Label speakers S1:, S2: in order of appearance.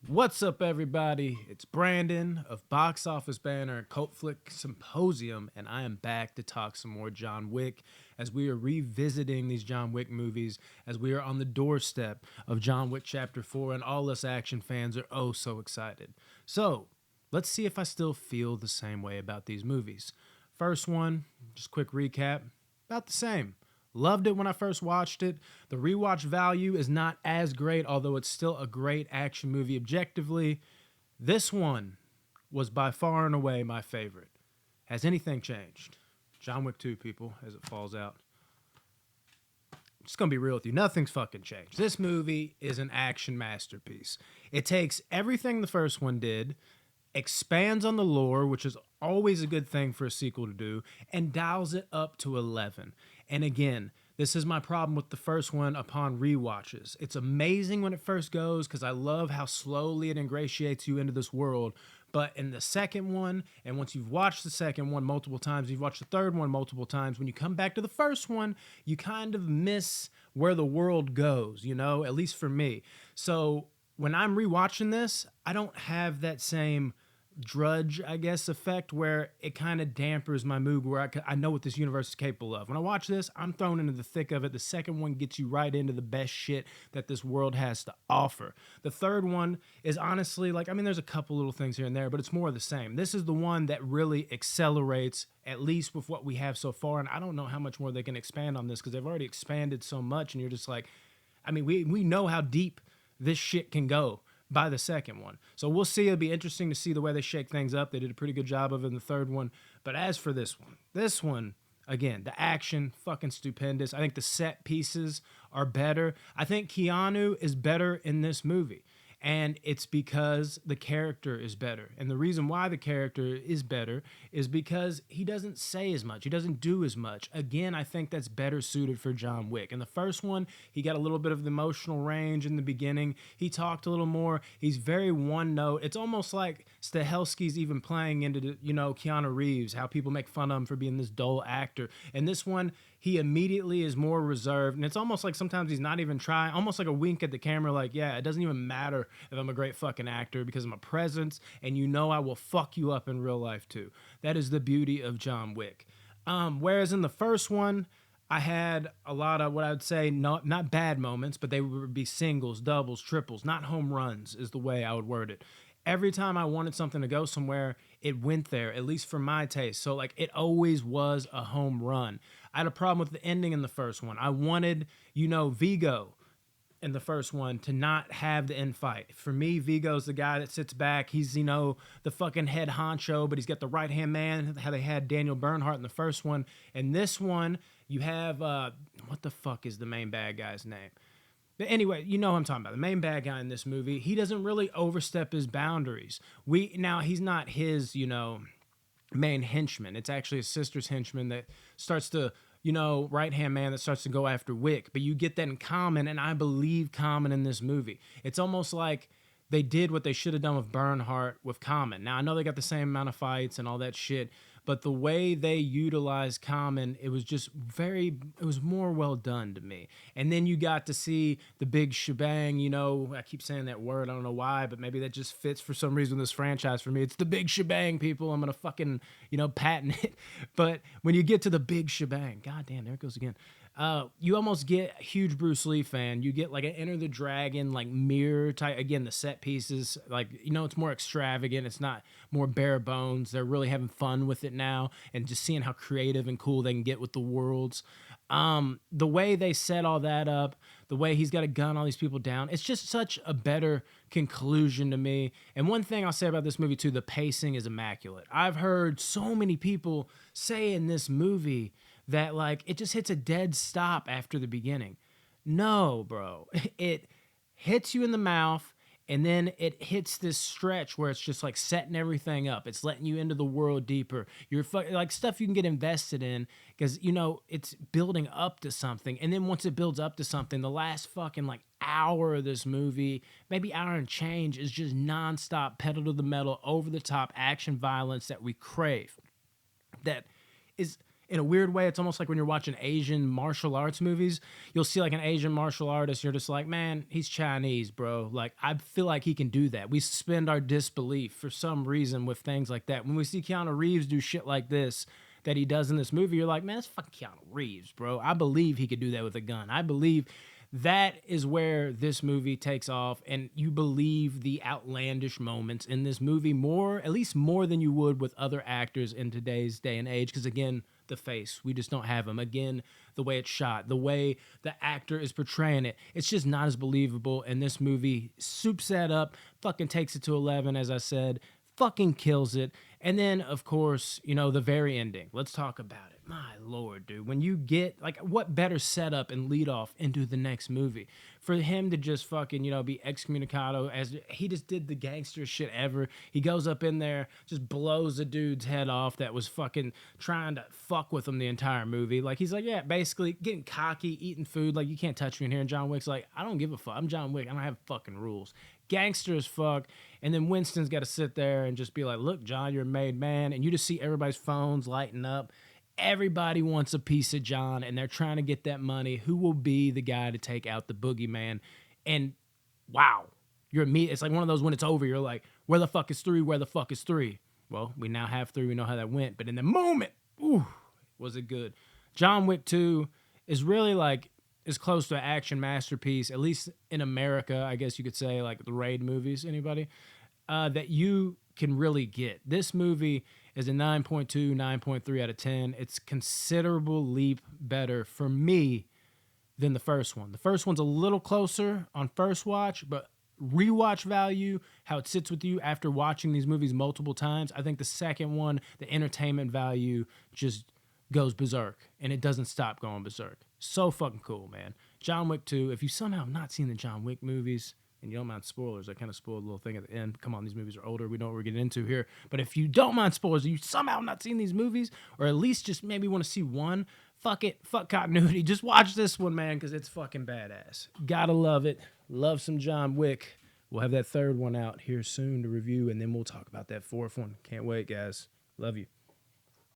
S1: What's up, everybody? It's Brandon of Box Office Banner and Cult Flick Symposium, and I am back to talk some more John Wick as we are revisiting these John Wick movies as we are on the doorstep of John Wick Chapter 4, and all us action fans are oh so excited. So, let's see if I still feel the same way about these movies. First one, just quick recap, about the same. Loved it when I first watched it. The rewatch value is not as great, although it's still a great action movie objectively. This one was by far and away my favorite. Has anything changed? John Wick 2, people, as it falls out. I'm just gonna be real with you. Nothing's fucking changed. This movie is an action masterpiece. It takes everything the first one did, expands on the lore, which is always a good thing for a sequel to do, and dials it up to 11. And again, this is my problem with the first one upon rewatches. It's amazing when it first goes because I love how slowly it ingratiates you into this world. But in the second one, and once you've watched the second one multiple times, you've watched the third one multiple times, when you come back to the first one, you kind of miss where the world goes, at least for me. So when I'm rewatching this, I don't have that same drudge, I guess, effect where it kind of dampers my mood where I know what this universe is capable of. When I watch this, I'm thrown into the thick of it. The second one gets you right into the best shit that this world has to offer. The third one is honestly there's a couple little things here and there, but it's more of the same. This is the one that really accelerates, at least with what we have so far, and I don't know how much more they can expand on this because they've already expanded so much, and you're just like, we know how deep this shit can go by the second one. So we'll see. It'll be interesting to see the way they shake things up. They did a pretty good job of it in the third one. But as for this one, again, the action, fucking stupendous. I think the set pieces are better. I think Keanu is better in this movie. And it's because the character is better. And the reason why the character is better is because he doesn't say as much. He doesn't do as much. Again, I think that's better suited for John Wick. In the first one, he got a little bit of the emotional range in the beginning. He talked a little more. He's very one note. It's almost like Stahelski's even playing into, Keanu Reeves, how people make fun of him for being this dull actor. And this one, he immediately is more reserved. And it's almost like sometimes he's not even trying, almost like a wink at the camera, like, yeah, it doesn't even matter if I'm a great fucking actor because I'm a presence and I will fuck you up in real life too. That is the beauty of John Wick. Whereas in the first one, I had a lot of what I would say not bad moments, but they would be singles, doubles, triples, not home runs is the way I would word it. Every time I wanted something to go somewhere, it went there, at least for my taste. So it always was a home run. I had a problem with the ending in the first one. I wanted, Vigo in the first one to not have the end fight. For me, Vigo's the guy that sits back. He's, the fucking head honcho, but he's got the right-hand man, how they had Daniel Bernhardt in the first one. And this one, you have, what the fuck is the main bad guy's name? But anyway, you know what I'm talking about. The main bad guy in this movie, he doesn't really overstep his boundaries. Now, he's not his, main henchman. It's actually his sister's henchman that starts to, right-hand man that starts to go after Wick. But you get that in Common, and I believe Common in this movie. It's almost like they did what they should have done with Bernhardt with Common. Now, I know they got the same amount of fights and all that shit, but the way they utilized Common, it was just it was more well done to me. And then you got to see the big shebang, I keep saying that word, I don't know why, but maybe that just fits for some reason this franchise for me. It's the big shebang, people. I'm going to fucking, patent it. But when you get to the big shebang, goddamn, there it goes again. You almost get a huge Bruce Lee fan. You get like an Enter the Dragon, mirror type. Again, the set pieces, it's more extravagant. It's not more bare bones. They're really having fun with it now and just seeing how creative and cool they can get with the worlds. The way they set all that up, the way he's got to gun all these people down, it's just such a better conclusion to me. And one thing I'll say about this movie too, the pacing is immaculate. I've heard so many people say in this movie that it just hits a dead stop after the beginning. No, bro. It hits you in the mouth and then it hits this stretch where it's just setting everything up. It's letting you into the world deeper. You're stuff you can get invested in because it's building up to something. And then once it builds up to something, the last fucking hour of this movie, maybe hour and change, is just nonstop pedal to the metal, over the top action violence that we crave. That is in a weird way, it's almost like when you're watching Asian martial arts movies, you'll see like an Asian martial artist, you're just like, man, he's Chinese, bro. Like, I feel like he can do that. We suspend our disbelief for some reason with things like that. When we see Keanu Reeves do shit like this that he does in this movie, you're like, man, that's fucking Keanu Reeves, bro. I believe he could do that with a gun. I believe that is where this movie takes off, and you believe the outlandish moments in this movie more, at least more than you would with other actors in today's day and age. Because again, the face, we just don't have him. Again, the way it's shot, the way the actor is portraying it, it's just not as believable. And this movie soups that up, fucking takes it to 11, as I said, fucking kills it. And then, of course, you know, the very ending. Let's talk about it. My lord, dude. When you get, like, what better setup and lead off into the next movie? For him to just fucking, you know, be excommunicado, as he just did the gangster shit ever. He goes up in there, just blows a dude's head off that was fucking trying to fuck with him the entire movie. Like, he's like, yeah, basically getting cocky, eating food. Like, you can't touch me in here. And John Wick's like, I don't give a fuck. I'm John Wick. I don't have fucking rules. Gangster as fuck. And then Winston's got to sit there and just be like, look, John, you're a made man. And you just see everybody's phones lighting up. Everybody wants a piece of John, and they're trying to get that money. Who will be the guy to take out the boogeyman? And wow, it's like one of those when it's over, you're like, where the fuck is 3? Where the fuck is 3? Well, we now have 3. We know how that went. But in the moment, ooh, was it good. John Wick 2 is really like as close to an action masterpiece, at least in America, I guess you could say, like the Raid movies, anybody, that you can really get. This movie is a 9.2, 9.3 out of 10. It's considerable leap better for me than the first one. The first one's a little closer on first watch, but rewatch value, how it sits with you after watching these movies multiple times, I think the second one, the entertainment value just goes berserk, and it doesn't stop going berserk. So fucking cool, man. John Wick 2, if you somehow have not seen the John Wick movies, and you don't mind spoilers, I kind of spoiled a little thing at the end. Come on, these movies are older. We know what we're getting into here. But if you don't mind spoilers, you somehow not seen these movies, or at least just maybe want to see one, fuck it, fuck continuity. Just watch this one, man, because it's fucking badass. Gotta love it. Love some John Wick. We'll have that third one out here soon to review, and then we'll talk about that fourth one. Can't wait, guys. Love you.